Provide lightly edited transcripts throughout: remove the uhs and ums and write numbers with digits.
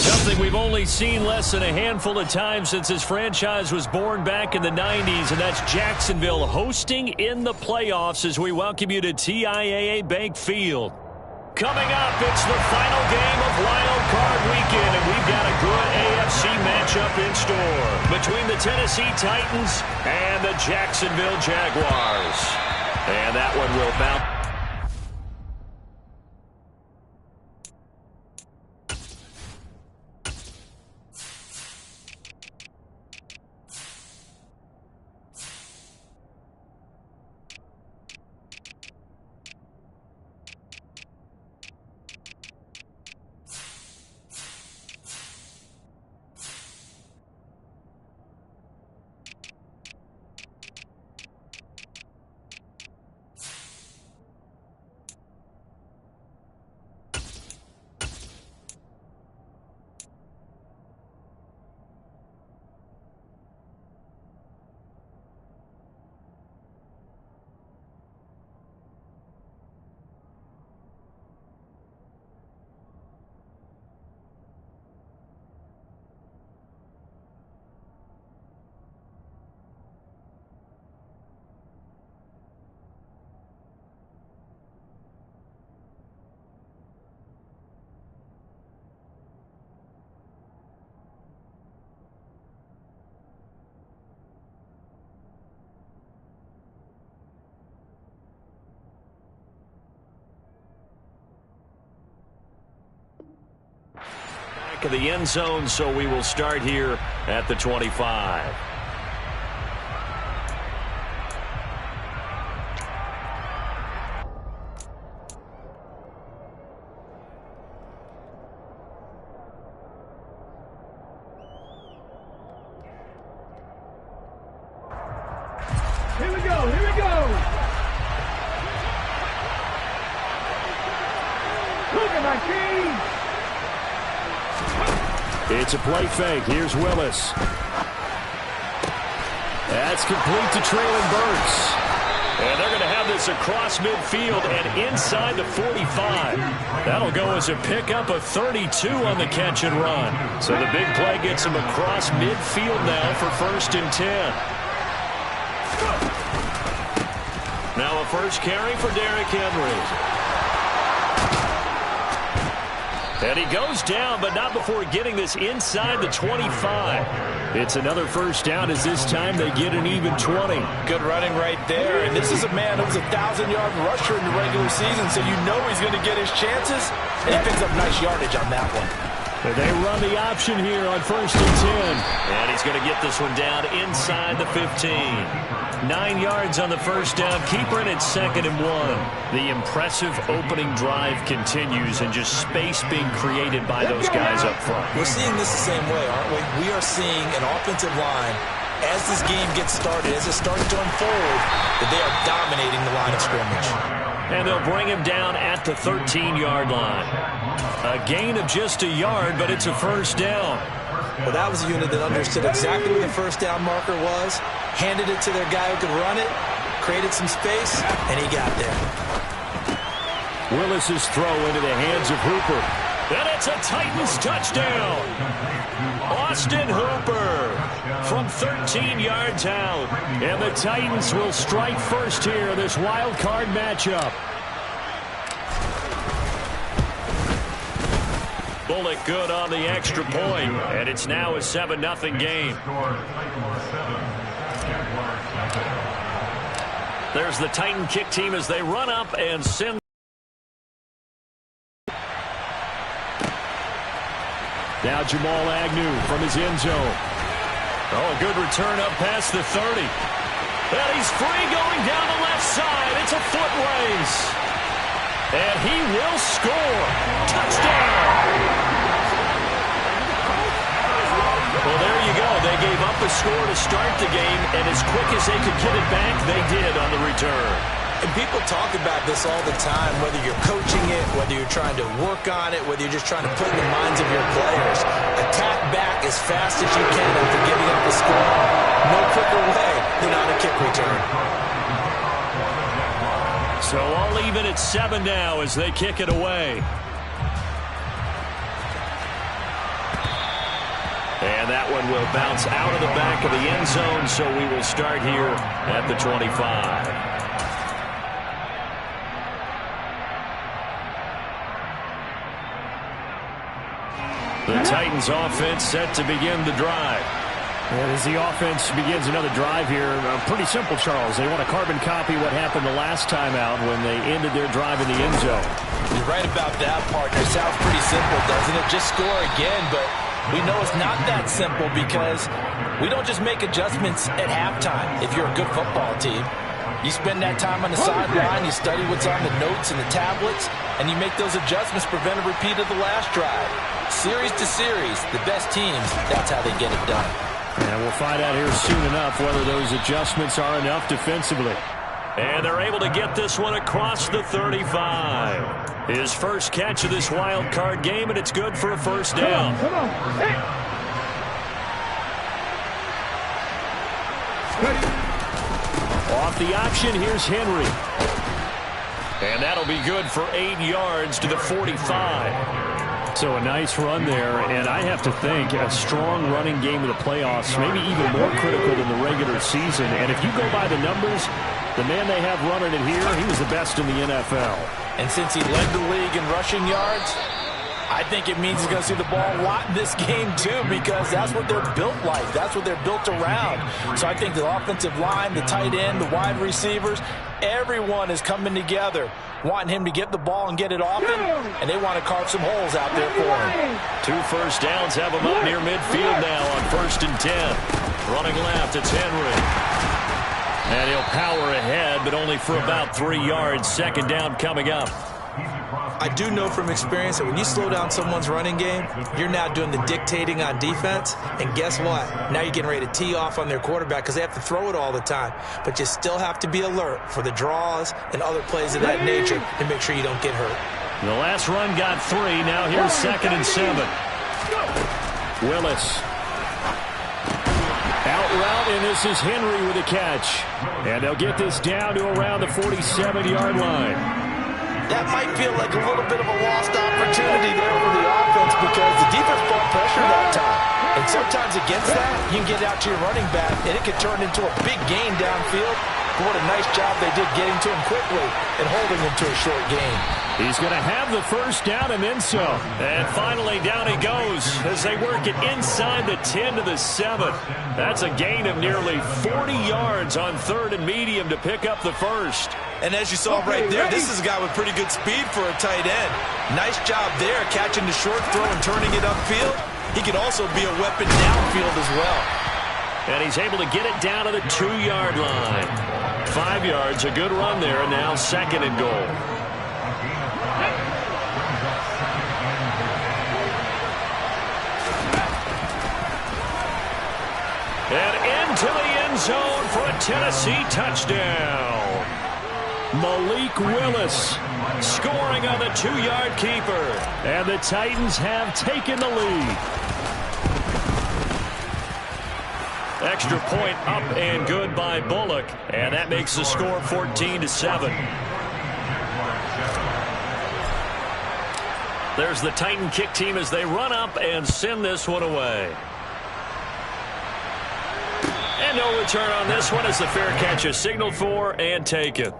Something we've only seen less than a handful of times since this franchise was born back in the 90s, and that's Jacksonville hosting in the playoffs as we welcome you to TIAA Bank Field. Coming up, it's the final game of Wild Card Weekend, and we've got a good AFC matchup in store between the Tennessee Titans and the Jacksonville Jaguars. And that one will bounce. Of the end zone, so we will start here at the 25. Here we go, here we go. Look at my team. It's a play fake. Here's Willis. That's complete to Treylon Burks. And they're going to have this across midfield and inside the 45. That'll go as a pickup of 32 on the catch and run. So the big play gets him across midfield now for 1st and 10. Now a first carry for Derrick Henry. And he goes down, but not before getting this inside the 25. It's another first down as this time they get an even 20. Good running right there. And this is a man who was a 1,000-yard rusher in the regular season, so you know he's going to get his chances. And he picks up nice yardage on that one. And they run the option here on 1st and 10. And he's going to get this one down inside the 15. 9 yards on the first down. Keeper in at 2nd and 1. The impressive opening drive continues and just space being created by those guys up front. We're seeing this the same way, aren't we? We are seeing an offensive line, as this game gets started, as it starts to unfold, that they are dominating the line of scrimmage. And they'll bring him down at the 13-yard line. A gain of just a yard, but it's a first down. Well, that was a unit that understood exactly where the first down marker was, handed it to their guy who could run it, created some space, and he got there. Willis's throw into the hands of Hooper. And it's a Titans touchdown. Austin Hooper from 13 yards out. And the Titans will strike first here in this wild card matchup. Bullock good on the extra point, and it's now a 7-0 game. There's the Titan kick team as they run up and send. Now Jamal Agnew from his end zone. Oh, a good return up past the 30. And he's free going down the left side. It's a foot race. And he will score. Touchdown. Well, there you go. They gave up a score to start the game, and as quick as they could get it back, they did on the return. And people talk about this all the time, whether you're coaching it, whether you're trying to work on it, whether you're just trying to put in the minds of your players. Attack back as fast as you can after giving up a score. No quicker way than on a kick return. So all even at 7 now as they kick it away. And that one will bounce out of the back of the end zone, so we will start here at the 25. The Titans offense set to begin the drive. And as the offense begins another drive here, pretty simple, Charles. They want to carbon copy what happened the last time out when they ended their drive in the end zone. You're right about that, partner. Sounds pretty simple, doesn't it? Just score again, but we know it's not that simple because we don't just make adjustments at halftime if you're a good football team. You spend that time on the sideline, you study what's on the notes and the tablets, and you make those adjustments, prevent a repeat of the last drive. Series to series, the best teams, that's how they get it done. And we'll find out here soon enough whether those adjustments are enough defensively. And they're able to get this one across the 35. His first catch of this wild card game, and it's good for a first down. Come on. Hey. Off the option, here's Henry. And that'll be good for 8 yards to the 45. So a nice run there, and I have to think a strong running game in the playoffs, maybe even more critical than the regular season. And if you go by the numbers, the man they have running it here, he was the best in the NFL. And since he led the league in rushing yards, I think it means he's going to see the ball a lot in this game, too, because that's what they're built like. That's what they're built around. So I think the offensive line, the tight end, the wide receivers, everyone is coming together, wanting him to get the ball and get it often, and they want to carve some holes out there for him. 2 first downs have him up near midfield now on 1st and 10. Running left, it's Henry. And he'll power ahead, but only for about 3 yards. 2nd down coming up. I do know from experience that when you slow down someone's running game, you're now doing the dictating on defense. And guess what? Now you're getting ready to tee off on their quarterback because they have to throw it all the time. But you still have to be alert for the draws and other plays of that nature to make sure you don't get hurt. The last run got 3. Now here's 2nd and 7. Willis. Out route, and this is Henry with a catch. And they'll get this down to around the 47-yard line. That might feel like a little bit of a lost opportunity there for the offense because the defense brought pressure that time. And sometimes against that, you can get out to your running back, and it could turn into a big gain downfield. But what a nice job they did getting to him quickly and holding him to a short gain. He's going to have the first down and then some. And finally down he goes as they work it inside the 10 to the 7. That's a gain of nearly 40 yards on 3rd and medium to pick up the first. And as you saw right there, this is a guy with pretty good speed for a tight end. Nice job there catching the short throw and turning it upfield. He can also be a weapon downfield as well. And he's able to get it down to the 2-yard line. 5 yards, a good run there, and now 2nd and goal. And into the end zone for a Tennessee touchdown. Malik Willis scoring on the 2-yard keeper. And the Titans have taken the lead. Extra point up and good by Bullock. And that makes the score 14-7. There's the Titan kick team as they run up and send this one away. And no return on this one as the fair catch is signaled for and taken.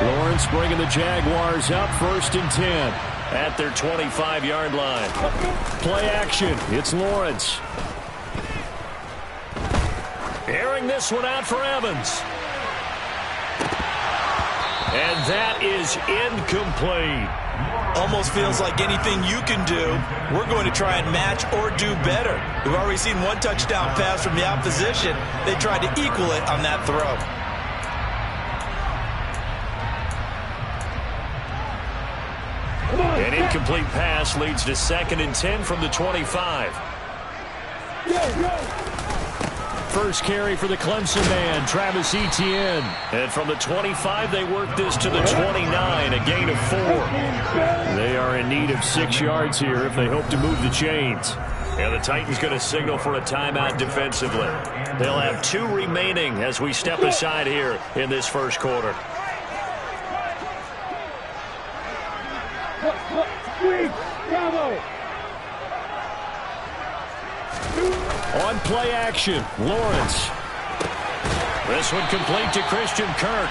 Lawrence bringing the Jaguars up 1st and 10 at their 25-yard line. Play action. It's Lawrence. Airing this one out for Evans. And that is incomplete. Almost feels like anything you can do, we're going to try and match or do better. We've already seen one touchdown pass from the opposition. They tried to equal it on that throw. An incomplete pass leads to 2nd and 10 from the 25. First carry for the Clemson man, Travis Etienne. And from the 25, they work this to the 29, a gain of 4. They are in need of 6 yards here if they hope to move the chains. And the Titans going to signal for a timeout defensively. They'll have 2 remaining as we step aside here in this first quarter. On play action, Lawrence. This one complete to Christian Kirk.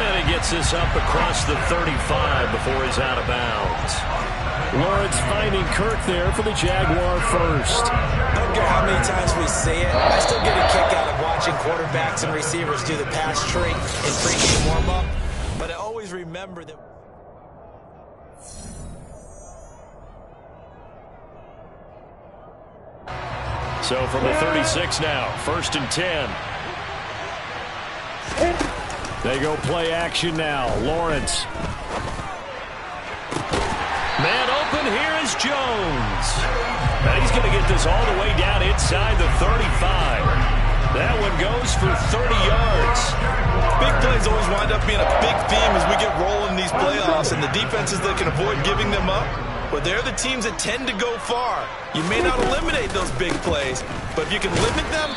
And he gets this up across the 35 before he's out of bounds. Lawrence finding Kirk there for the Jaguar first. I don't care how many times we say it, I still get a kick out of watching quarterbacks and receivers do the pass tree in pregame warm-up. But I always remember that. So from the 36 now, 1st and 10. They go play action now. Lawrence. Man open, here is Jones. Now he's going to get this all the way down inside the 35. That one goes for 30 yards. Big plays always wind up being a big theme as we get rolling these playoffs, and the defenses that can avoid giving them up, but they're the teams that tend to go far. You may not eliminate those big plays, but if you can limit them,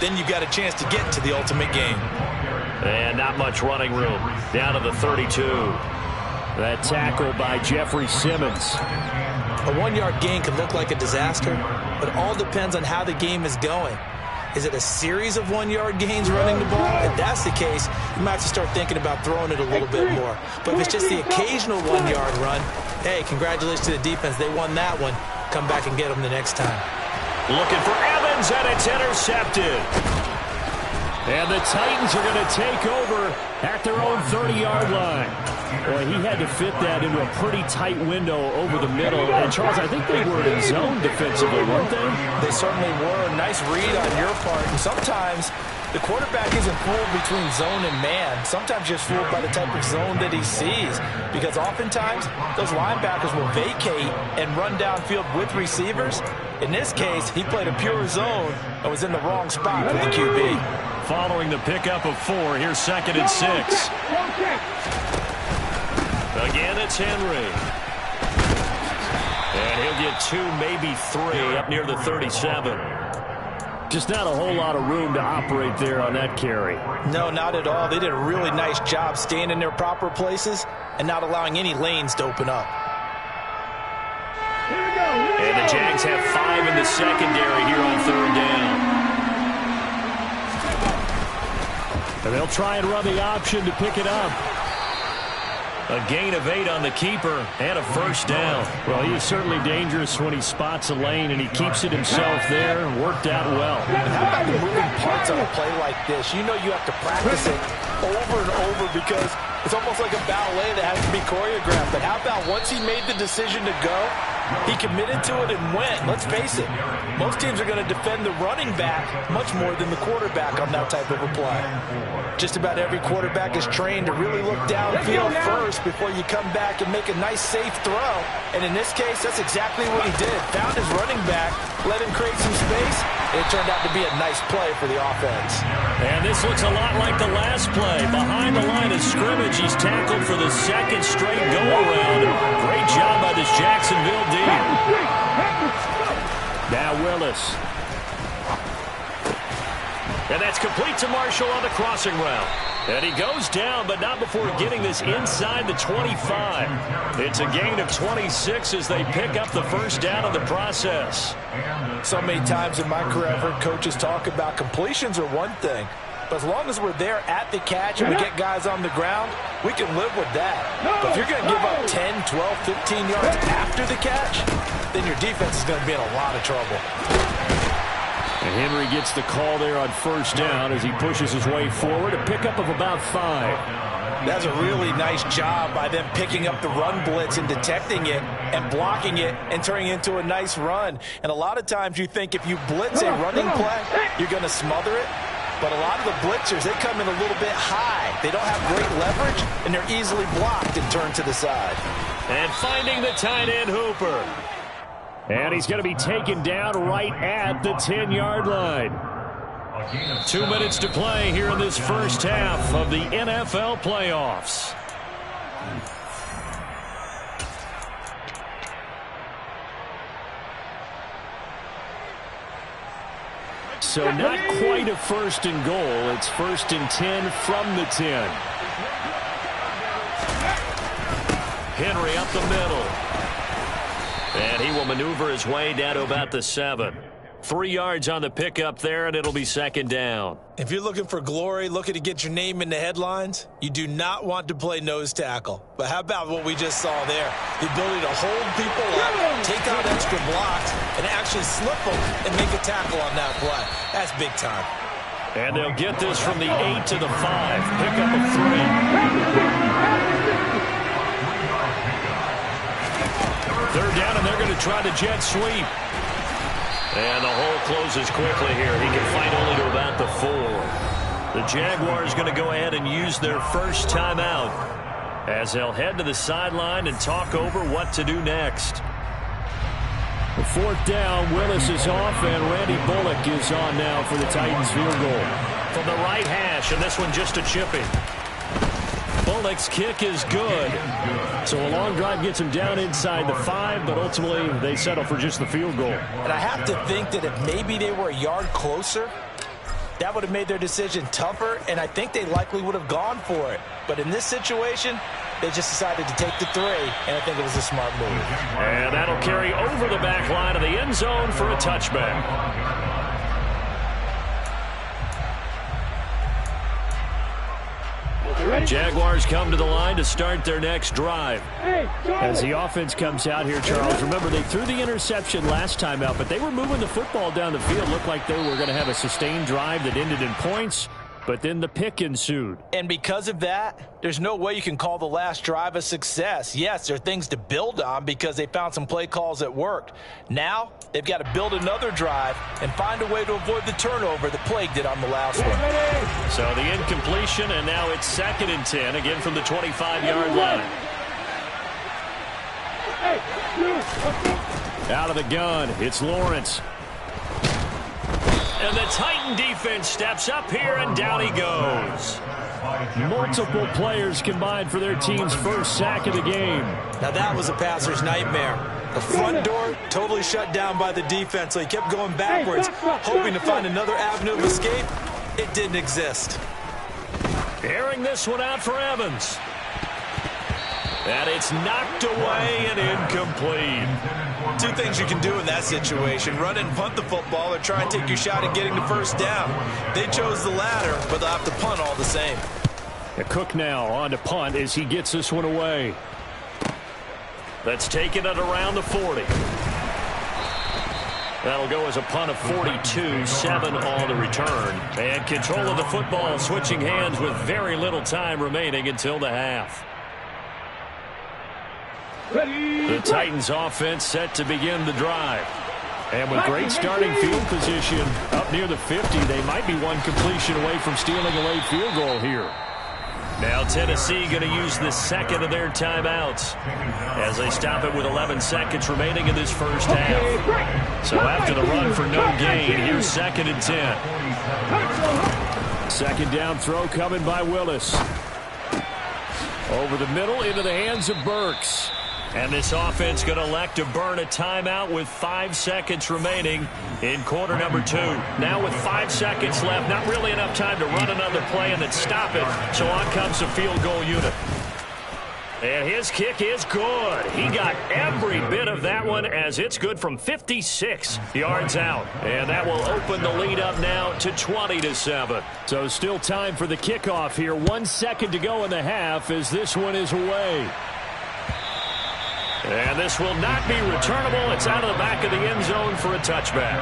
then you've got a chance to get to the ultimate game. And not much running room. Down to the 32. That tackle by Jeffrey Simmons. A 1-yard gain can look like a disaster, but all depends on how the game is going. Is it a series of 1-yard gains running the ball? If that's the case, you might have to start thinking about throwing it a little bit more. But if it's just the occasional 1-yard run, hey, congratulations to the defense. They won that one. Come back and get them the next time. Looking for Evans, and it's intercepted. And the Titans are going to take over at their own 30-yard line. Boy, he had to fit that into a pretty tight window over the middle. And, Charles, I think they were in zone defensively, weren't they? They certainly were. Nice read on your part. And sometimes the quarterback isn't fooled between zone and man. Sometimes just fooled by the type of zone that he sees. Because oftentimes, those linebackers will vacate and run downfield with receivers. In this case, he played a pure zone and was in the wrong spot for the QB. Following the pickup of 4, here's 2nd and 6. Again, it's Henry. And he'll get 2, maybe 3 up near the 37. Just not a whole lot of room to operate there on that carry. No, not at all. They did a really nice job staying in their proper places and not allowing any lanes to open up. And the Jags have 5 in the secondary here on 3rd down. And they'll try and run the option to pick it up. A gain of 8 on the keeper and a 1st down. Well, he is certainly dangerous when he spots a lane, and he keeps it himself there. Worked out well. And how about the moving parts on a play like this? You know you have to practice it over and over because it's almost like a ballet that has to be choreographed. But how about once he made the decision to go, he committed to it and went. Let's face it, most teams are going to defend the running back much more than the quarterback on that type of a play. Just about every quarterback is trained to really look downfield first before you come back and make a nice, safe throw. And in this case, that's exactly what he did. Found his running back, let him create some space, and it turned out to be a nice play for the offense. And this looks a lot like the last play. Behind the line of scrimmage, he's tackled for the 2nd straight go-around. Great job by this Jacksonville D. Now Willis. And that's complete to Marshall on the crossing route. And he goes down, but not before getting this inside the 25. It's a gain of 26 as they pick up the 1st down in the process. So many times in my career, I've heard coaches talk about completions are one thing. But as long as we're there at the catch and we get guys on the ground, we can live with that. But if you're going to give up 10, 12, 15 yards after the catch, then your defense is going to be in a lot of trouble. And Henry gets the call there on 1st down as he pushes his way forward. A pickup of about 5. That's a really nice job by them picking up the run blitz and detecting it and blocking it and turning it into a nice run. And a lot of times you think if you blitz a running play, you're going to smother it. But a lot of the blitzers, they come in a little bit high. They don't have great leverage, and they're easily blocked and turned to the side. And finding the tight end, Hooper. And he's going to be taken down right at the 10-yard line. 2 minutes to play here in this first half of the NFL playoffs. So not quite a first and goal. It's 1st and 10 from the 10. Henry up the middle. And he will maneuver his way down to about the 7. 3 yards on the pickup there, and it'll be 2nd down. If you're looking for glory, looking to get your name in the headlines, you do not want to play nose tackle. But how about what we just saw there? The ability to hold people up, take out extra blocks, and actually slip them and make a tackle on that play. That's big time. And they'll get this from the 8 to the 5. Pickup of 3. 3rd down, and they're going to try the jet sweep. And the hole closes quickly here. He can fight only to about the 4. The Jaguars going to go ahead and use their first timeout as they'll head to the sideline and talk over what to do next. The 4th down, Willis is off, and Randy Bullock is on now for the Titans field goal. From the right hash, and this one just a chipping. Bullock's kick is good. So a long drive gets him down inside the 5, but ultimately they settle for just the field goal. And I have to think that if maybe they were a yard closer, that would have made their decision tougher, and I think they likely would have gone for it. But in this situation, they just decided to take the 3, and I think it was a smart move. And that'll carry over the back line of the end zone for a touchback. Jaguars come to the line to start their next drive. As the offense comes out here, Charles, remember they threw the interception last time out, but they were moving the football down the field. Looked like they were going to have a sustained drive that ended in points, but then the pick ensued. And because of that, there's no way you can call the last drive a success. Yes, there are things to build on because they found some play calls that worked. Now, they've got to build another drive and find a way to avoid the turnover that plagued it on the last one. So the incompletion, and now it's 2nd and 10, again from the 25-yard line. Out of the gun, it's Lawrence. And the Titan defense steps up here, and down he goes. Multiple players combined for their team's first sack of the game. Now that was a passer's nightmare. The front door totally shut down by the defense, so he kept going backwards, hoping to find another avenue of escape. It didn't exist. Airing this one out for Evans. And it's knocked away and incomplete. 2 things you can do in that situation: run and punt the football, or try and take your shot at getting the first down. They chose the latter, but they'll have to punt all the same. Cook now on to punt as he gets this one away. That's taken it around the 40. That'll go as a punt of 42, 7 on the return. And control of the football switching hands with very little time remaining until the half. The Titans offense set to begin the drive. And with great starting field position up near the 50, they might be one completion away from stealing a late field goal here. Now Tennessee going to use the 2nd of their timeouts as they stop it with 11 seconds remaining in this first half. So after the run for no gain, here's 2nd and 10. 2nd down throw coming by Willis. Over the middle into the hands of Burks. And this offense going to elect to burn a timeout with 5 seconds remaining in quarter number 2. Now with 5 seconds left, not really enough time to run another play and then stop it. So on comes the field goal unit. And his kick is good. He got every bit of that one as it's good from 56 yards out. And that will open the lead up now to 20-7. So still time for the kickoff here. 1 second to go in the half as this one is away. And this will not be returnable. It's out of the back of the end zone for a touchback.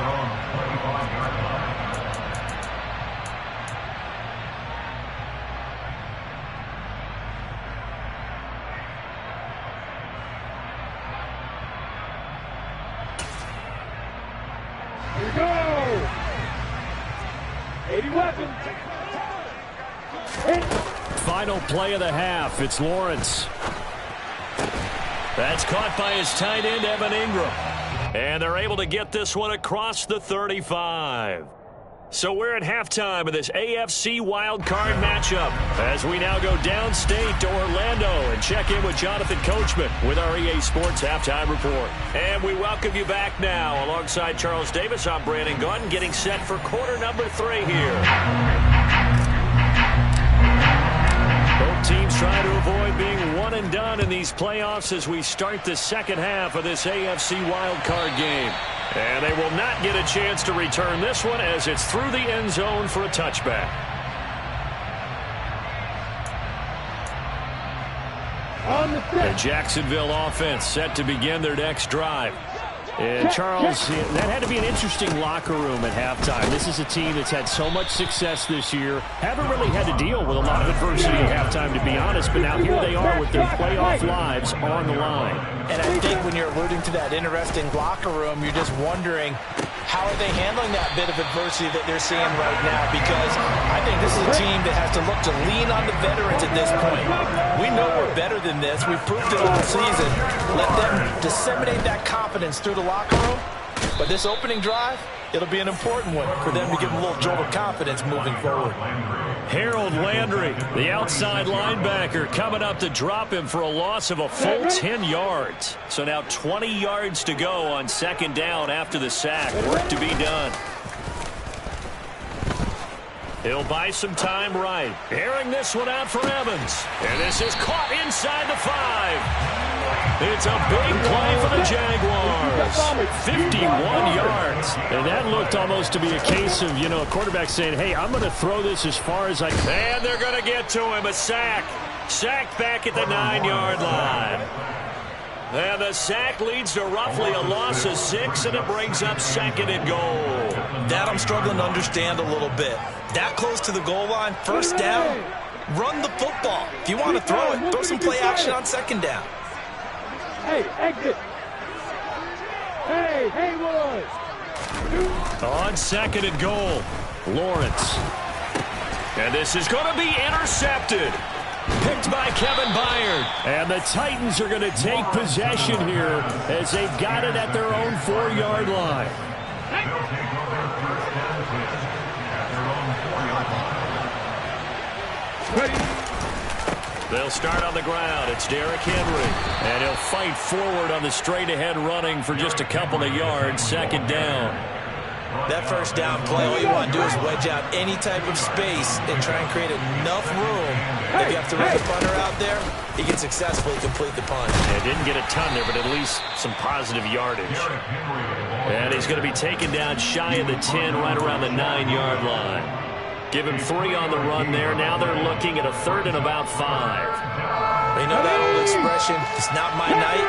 Here we go. 80 weapons. Final play of the half. It's Lawrence. That's caught by his tight end, Evan Ingram. And they're able to get this one across the 35. So we're at halftime of this AFC wildcard matchup as we now go downstate to Orlando and check in with Jonathan Coachman with our EA Sports Halftime Report. And we welcome you back now. Alongside Charles Davis, I'm Brandon Gaudin, getting set for quarter number 3 here. Both teams trying to avoid being one and done in these playoffs as we start the second half of this AFC wildcard game. And they will not get a chance to return this one as it's through the end zone for a touchback. The Jacksonville offense set to begin their next drive. And Charles, that had to be an interesting locker room at halftime. This is a team that's had so much success this year. Haven't really had to deal with a lot of adversity at halftime, to be honest. But now here they are with their playoff lives on the line. And I think when you're alluding to that interesting locker room, you're just wondering, how are they handling that bit of adversity that they're seeing right now? Because I think this is a team that has to look to lean on the veterans at this point. We know we're better than this. We've proved it all season. Let them disseminate that confidence through the locker room. But this opening drive, it'll be an important one for them to give them a little jolt of confidence moving forward. Harold Landry, the outside linebacker, coming up to drop him for a loss of a full 10 yards. So now 20 yards to go on second down after the sack. Work to be done. He'll buy some time right. Airing this one out for Evans. And this is caught inside the 5. It's a big play for the Jaguars. 51 yards. And that looked almost to be a case of, a quarterback saying, hey, I'm going to throw this as far as I can. And they're going to get to him. A sack. Sacked back at the 9-yard line. And the sack leads to roughly a loss of 6, and it brings up second and goal. That I'm struggling to understand a little bit. That close to the goal line, first down, run the football. If you want to throw it, throw some play action on second down. Hey, exit. Hey, Haywood. On second and goal, Lawrence. And this is going to be intercepted. Picked by Kevin Byard. And the Titans are going to take possession here as they've got it at their own 4-yard line. They'll start on the ground. It's Derrick Henry. And he'll fight forward on the straight-ahead running for just a couple of yards. Second down. That first down play, all you want to do is wedge out any type of space and try and create enough room. If you have to run the punter out there, he can successfully complete the punt. Yeah, didn't get a ton there, but at least some positive yardage. And he's going to be taken down shy of the 10, right around the 9-yard line. Give him 3 on the run there. Now they're looking at a 3rd and about 5. You know that old expression, it's not my night?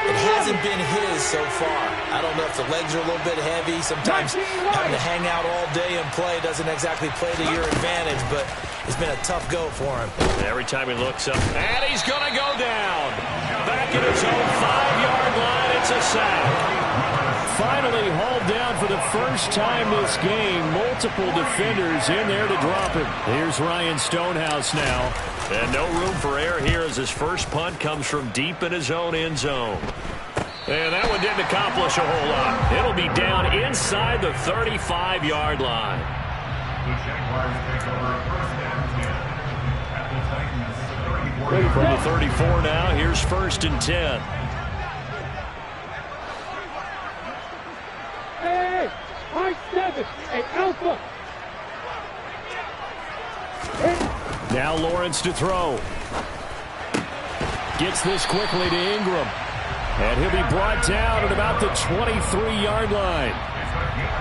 It hasn't been his so far. I don't know if the legs are a little bit heavy. Sometimes having to hang out all day and play doesn't exactly play to your advantage, but it's been a tough go for him. Every time he looks up, and he's going to go down. Back at his own 5-yard line, it's a sack. Finally hauled down for the first time this game. Multiple defenders in there to drop him. Here's Ryan Stonehouse now. And no room for error here as his first punt comes from deep in his own end zone. And that one didn't accomplish a whole lot. It'll be down inside the 35-yard line. From the 34 now, here's 1st and 10. Hey, I-7, hey, Alpha. Now Lawrence to throw. Gets this quickly to Ingram. And he'll be brought down at about the 23-yard line.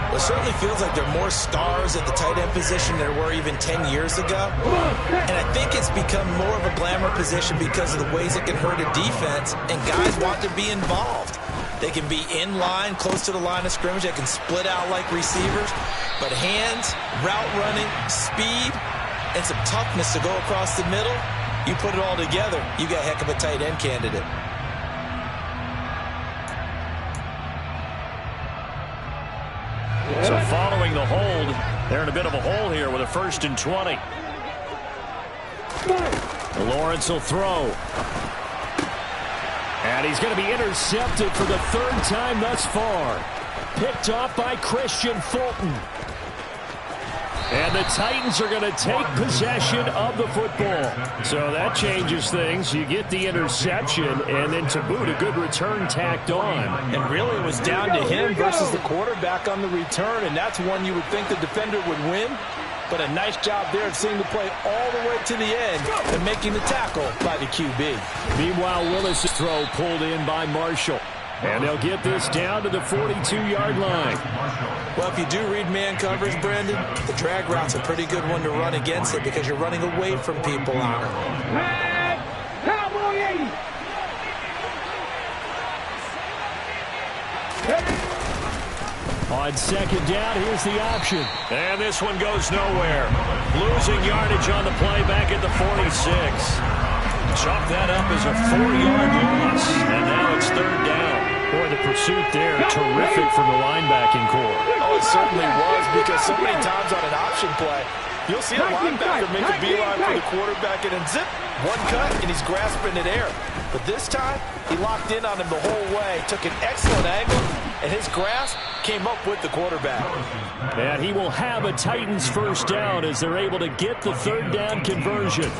Well, it certainly feels like there are more stars at the tight end position than there were even 10 years ago. And I think it's become more of a glamour position because of the ways it can hurt a defense, and guys want to be involved. They can be in line, close to the line of scrimmage. They can split out like receivers. But hands, route running, speed, and some toughness to go across the middle, you put it all together, you got a heck of a tight end candidate. So following the hold, they're in a bit of a hole here with a 1st and 20. Lawrence will throw. And he's going to be intercepted for the 3rd time thus far. Picked off by Christian Fulton. And the Titans are going to take possession of the football. So that changes things. You get the interception, and then to boot, a good return tacked on. And really, it was down to him versus the quarterback on the return, and that's one you would think the defender would win. But a nice job there of seeing the play all the way to the end and making the tackle by the QB. Meanwhile, Willis' throw pulled in by Marshall. And they'll get this down to the 42-yard line. Well, if you do read man coverage, Brandon, the drag route's a pretty good one to run against it because you're running away from people on it. Cowboy 80. On second down, here's the option. And this one goes nowhere. Losing yardage on the play back at the 46. Chalk that up as a 4-yard loss. And now it's third down. Boy, the pursuit there, terrific from the linebacking core. Oh, it certainly was, because so many times on an option play, you'll see a linebacker make a beeline for the quarterback and then zip, one cut, and he's grasping it air. But this time, he locked in on him the whole way, took an excellent angle, and his grasp came up with the quarterback. And he will have a Titans first down as they're able to get the third down conversion.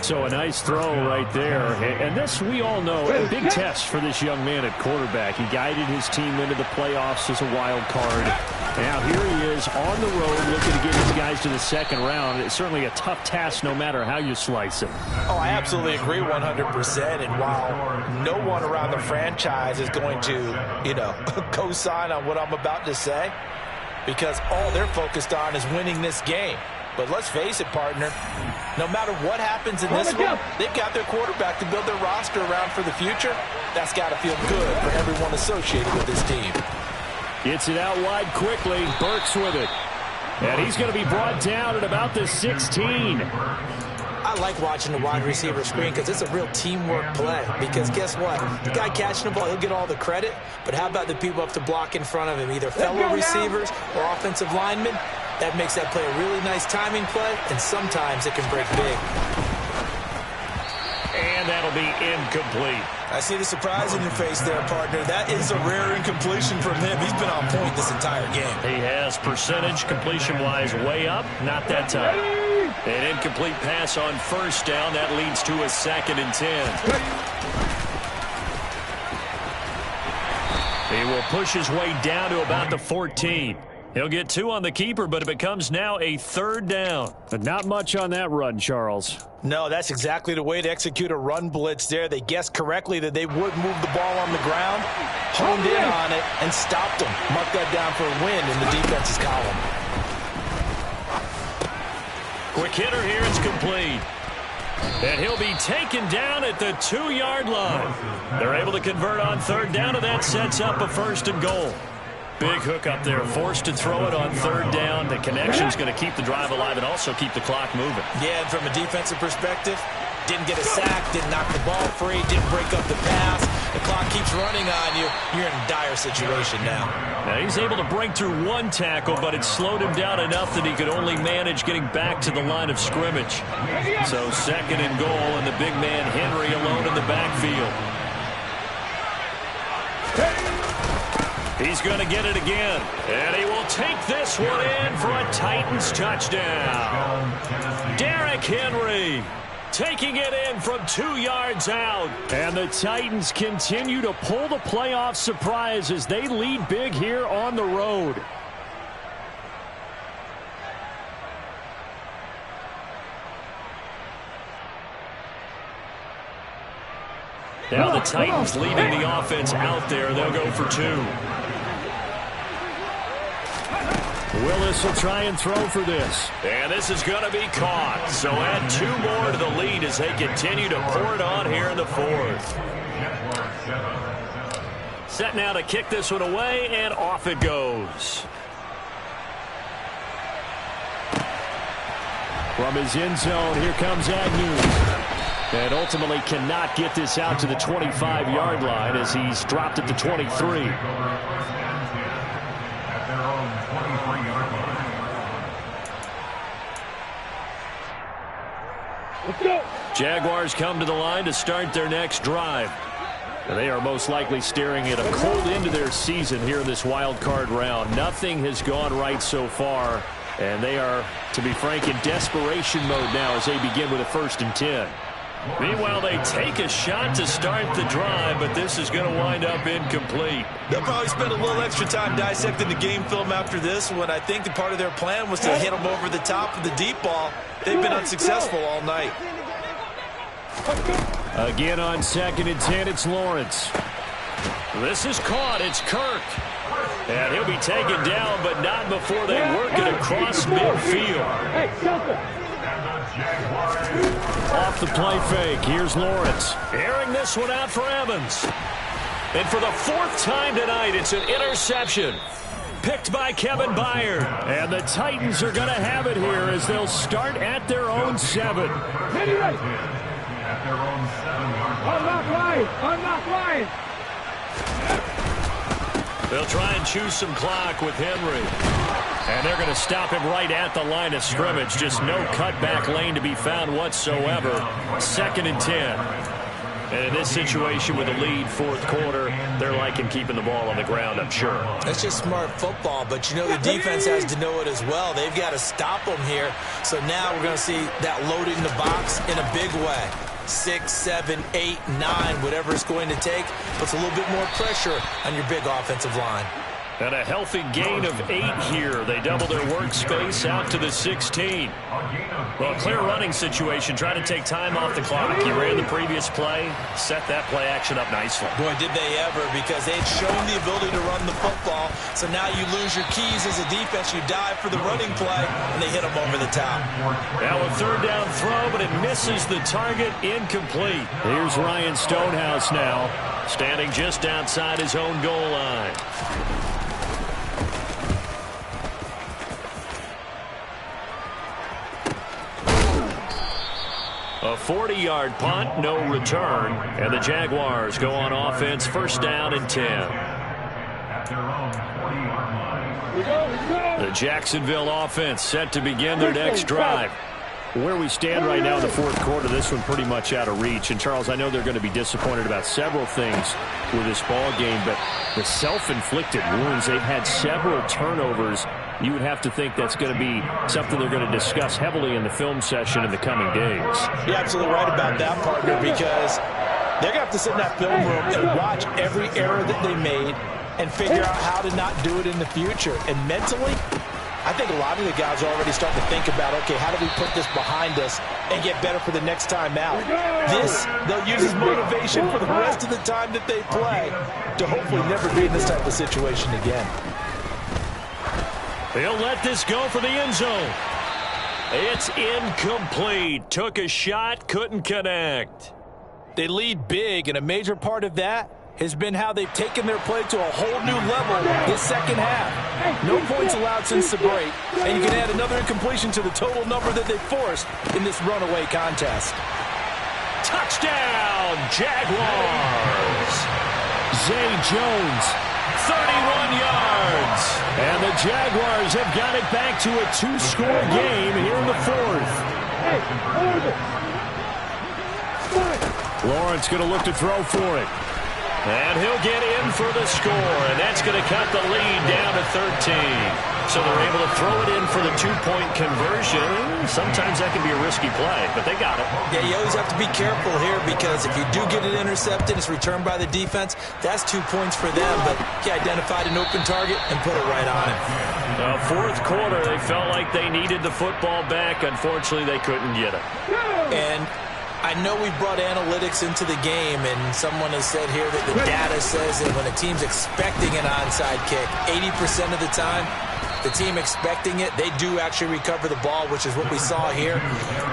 So a nice throw right there. And this, we all know, a big test for this young man at quarterback. He guided his team into the playoffs as a wild card. Now here he is on the road looking to get his guys to the second round. It's certainly a tough task no matter how you slice it. Oh, I absolutely agree 100%. And while no one around the franchise is going to, co-sign on what I'm about to say, because all they're focused on is winning this game. But let's face it, partner, no matter what happens in this one, they've got their quarterback to build their roster around for the future. That's got to feel good for everyone associated with this team. Gets it out wide quickly. Burks with it. And he's going to be brought down at about the 16. I like watching the wide receiver screen because it's a real teamwork play. Because guess what? The guy catching the ball, he'll get all the credit. But how about the people up to block in front of him, either fellow receivers or offensive linemen? That makes that play a really nice timing play, and sometimes it can break big. And that'll be incomplete. I see the surprise in your face there, partner. That is a rare incompletion from him. He's been on point this entire game. He has percentage completion-wise way up, not that time. An incomplete pass on first down. That leads to a 2nd and 10. He will push his way down to about the 14. He'll get 2 on the keeper, but it becomes now a 3rd down. But not much on that run, Charles. No, that's exactly the way to execute a run blitz there. They guessed correctly that they would move the ball on the ground, honed in on it, and stopped them. Mark that down for a win in the defense's column. Quick hitter here, it's complete. And he'll be taken down at the 2-yard line. They're able to convert on 3rd down, and that sets up a 1st and goal. Big hook up there, forced to throw it on 3rd down. The connection's going to keep the drive alive and also keep the clock moving. Yeah, and from a defensive perspective, didn't get a sack, didn't knock the ball free, didn't break up the pass. The clock keeps running on you. You're in a dire situation now. Now he's able to break through 1 tackle, but it slowed him down enough that he could only manage getting back to the line of scrimmage. So 2nd and goal, and the big man Henry alone in the backfield. He's going to get it again, and he will take this one in for a Titans touchdown. Derrick Henry taking it in from 2 yards out. And the Titans continue to pull the playoff surprise as they lead big here on the road. Now the Titans leading the offense out there. They'll go for 2. Willis will try and throw for this. And this is going to be caught. So add 2 more to the lead as they continue to pour it on here in the 4th. Set now to kick this one away, and off it goes. From his end zone, here comes Agnew. And ultimately cannot get this out to the 25-yard line as he's dropped at the 23. Jaguars come to the line to start their next drive. And they are most likely staring at a cold end to their season here in this wild card round. Nothing has gone right so far, And they are, to be frank, in desperation mode now as they begin with a 1st and 10. Meanwhile, they take a shot to start the drive, but this is going to wind up incomplete. They'll probably spend a little extra time dissecting the game film after this when I think the part of their plan was to hit them over the top of the deep ball. They've been unsuccessful all night. Again on 2nd and 10, it's Lawrence. This is caught. It's Kirk. And he'll be taken down, but not before they work it across midfield. Off the play fake, here's Lawrence. Airing this one out for Evans. And for the 4th time tonight, it's an interception. Picked by Kevin Byard. And the Titans are going to have it here as they'll start at their own 7. Unlock line. They'll try and choose some clock with Henry. And they're going to stop him right at the line of scrimmage. Just no cutback lane to be found whatsoever. 2nd and 10. And in this situation with a lead 4th quarter, they're liking keeping the ball on the ground, I'm sure. That's just smart football, but you know the defense has to know it as well. They've got to stop them here. So now we're going to see that loading the box in a big way. 6, 7, 8, 9, whatever it's going to take, puts a little bit more pressure on your big offensive line. And a healthy gain of 8 here. They double their workspace out to the 16. Well, clear running situation. Try to take time off the clock. He ran the previous play, set that play action up nicely. Boy, did they ever, because they had shown the ability to run the football. So now you lose your keys as a defense. You dive for the running play, and they hit them over the top. Now a 3rd down throw, but it misses the target. Incomplete. Here's Ryan Stonehouse now, standing just outside his own goal line. A 40-yard punt, no return, and the Jaguars go on offense, 1st down and 10. The Jacksonville offense set to begin their next drive. Where we stand right now in the 4th quarter, this one pretty much out of reach. And, Charles, I know they're going to be disappointed about several things with this ball game, but the self-inflicted wounds, they've had several turnovers. You would have to think that's going to be something they're going to discuss heavily in the film session in the coming days. You're absolutely right about that, partner, because they're going to have to sit in that film room and watch every error that they made and figure out how to not do it in the future. And mentally, I think a lot of the guys are already starting to think about, okay, how do we put this behind us and get better for the next time out? This, they'll use as motivation for the rest of the time that they play to hopefully never be in this type of situation again. He'll let this go for the end zone. It's incomplete. Took a shot, couldn't connect. They lead big, and a major part of that has been how they've taken their play to a whole new level this second half. No points allowed since the break, and you can add another incompletion to the total number that they forced in this runaway contest. Touchdown, Jaguars. Zay Jones, 31 yards. And the Jaguars have got it back to a 2-score game here in the 4th. Lawrence going to look to throw for it. And he'll get in for the score, and that's going to cut the lead down to 13. So they're able to throw it in for the 2-point conversion. Sometimes that can be a risky play, but they got it. Yeah, you always have to be careful here, because if you do get it intercepted, it's returned by the defense, that's 2 points for them. But he identified an open target and put it right on it. 4th quarter, they felt like they needed the football back. Unfortunately, they couldn't get it. And I know we brought analytics into the game, and someone has said here that the data says that when a team's expecting an onside kick, 80% of the time, the team expecting it, they do actually recover the ball, which is what we saw here.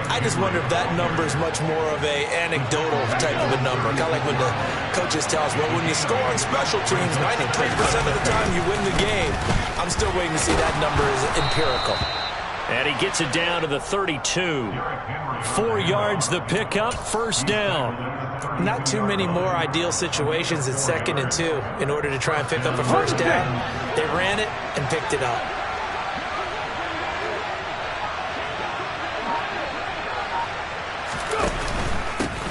I just wonder if that number is much more of a anecdotal type of a number. Kind of like when the coaches tell us, well, when you score on special teams, 93% of the time you win the game. I'm still waiting to see that number is empirical. And he gets it down to the 32. 4 yards the pickup, 1st down. Not too many more ideal situations at 2nd and 2 in order to try and pick up a 1st down. They ran it and picked it up.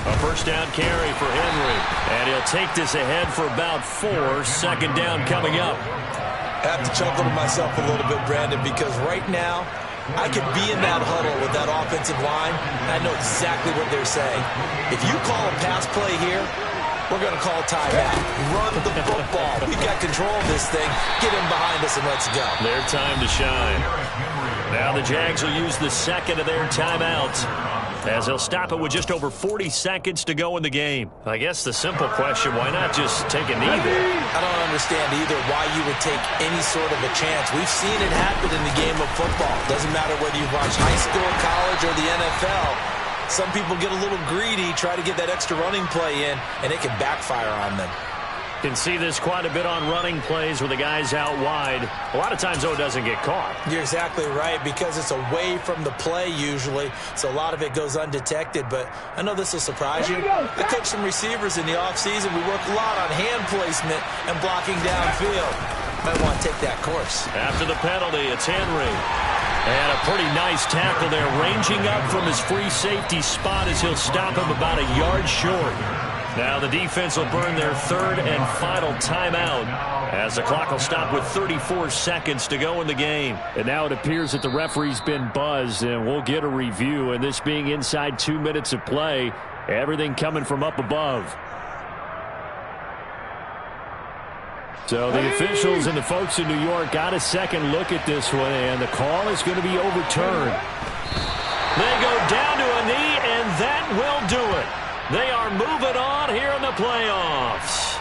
A 1st down carry for Henry. And he'll take this ahead for about 4. 2nd down coming up. I have to chuckle to myself a little bit, Brandon, because right now I could be in that huddle with that offensive line, and I know exactly what they're saying. If you call a pass play here, we're going to call timeout. Run the football. We've got control of this thing. Get him behind us and let's go. Their time to shine. Now the Jags will use the second of their timeouts, as they'll stop it with just over 40 seconds to go in the game. I guess the simple question, why not just take a knee there? I don't understand either why you would take any sort of a chance. We've seen it happen in the game of football. Doesn't matter whether you watch high school, college, or the NFL. Some people get a little greedy, try to get that extra running play in, and it can backfire on them. Can see this quite a bit on running plays with the guys out wide. A lot of times, though, it doesn't get caught. You're exactly right, because it's away from the play usually, so a lot of it goes undetected. But I know this will surprise you. I coach some receivers in the offseason. We work a lot on hand placement and blocking downfield. Might want to take that course. After the penalty, it's Henry. And a pretty nice tackle there, ranging up from his free safety spot as he'll stop him about a yard short. Now the defense will burn their third and final timeout, as the clock will stop with 34 seconds to go in the game. And now it appears that the referee's been buzzed, and we'll get a review. And this being inside 2 minutes of play, everything coming from up above. So the officials and the folks in New York got a second look at this one, and the call is going to be overturned. They go down to a knee, and that will do it. They are moving on here in the playoffs.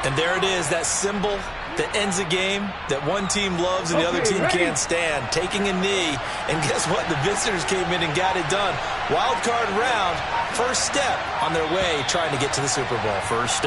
And there it is, that symbol that ends a game that one team loves and the other team can't stand. Taking a knee, and guess what? The visitors came in and got it done. Wild card round, first step on their way trying to get to the Super Bowl. First